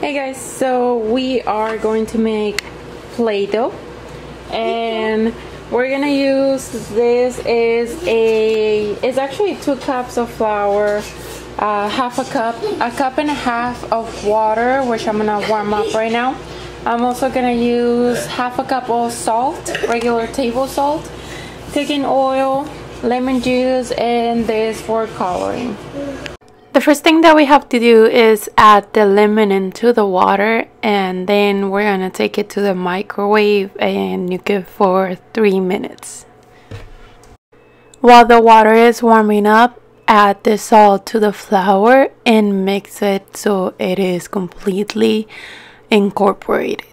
Hey guys, so we are going to make Play-Doh, and we're gonna use it's actually 2 cups of flour, half a cup and a half of water, which I'm gonna warm up right now. I'm also gonna use half a cup of salt, regular table salt, cooking oil, lemon juice, and this for coloring. The first thing that we have to do is add the lemon into the water, and then we're gonna take it to the microwave and nuke it for 3 minutes. While the water is warming up, add the salt to the flour and mix it so it is completely incorporated.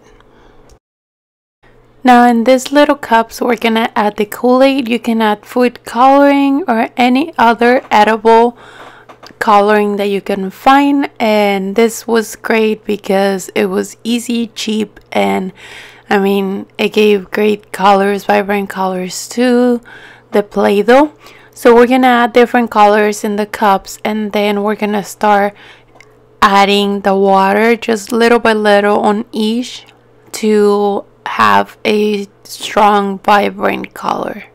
Now in these little cups we're gonna add the Kool-Aid. You can add food coloring or any other edible coloring that you can find, and this was great because it was easy, cheap, and I mean it gave great colors, vibrant colors to the Play-Doh. So we're gonna add different colors in the cups, and then we're gonna start adding the water just little by little on each to have a strong, vibrant color.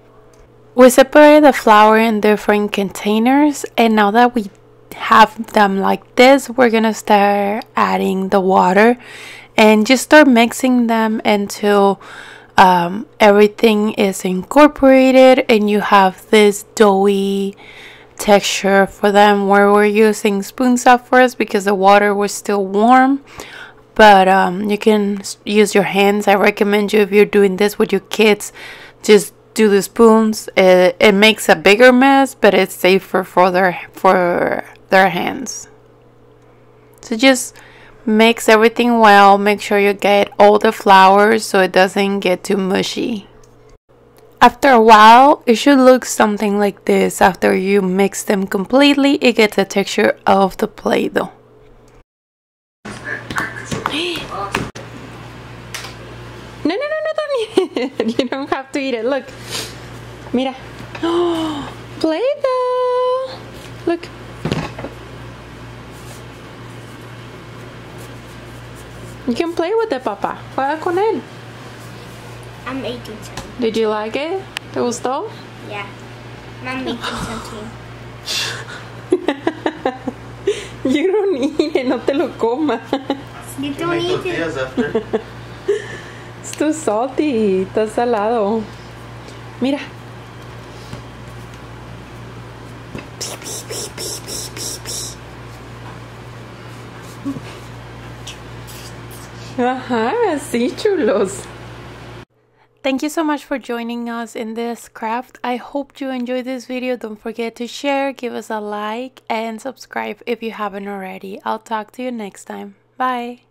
We separated the flour in different containers, and now that we have them like this, we're gonna start adding the water and just start mixing them until everything is incorporated and you have this doughy texture for them, where we're using spoons at first because the water was still warm, but you can use your hands. I recommend you, if you're doing this with your kids, just do the spoons. It makes a bigger mess, but it's safer for their hands. So just mix everything well. Make sure you get all the flour so it doesn't get too mushy. After a while, it should look something like this. After you mix them completely, it gets the texture of the Play-Doh. No, don't. You don't have to eat it. Look, mira. Oh, Play-Doh. Look. You can play with it, papá. Juega con él. I'm making some. Did you like it? ¿Te gustó? Yeah. I'm making some too. You don't eat it, no te lo comas. You don't eat it. It's too salty, está salado. Mira. Ajá, sí, chulos. Thank you so much for joining us in this craft. I hope you enjoyed this video. Don't forget to share, give us a like, and subscribe if you haven't already. I'll talk to you next time. Bye.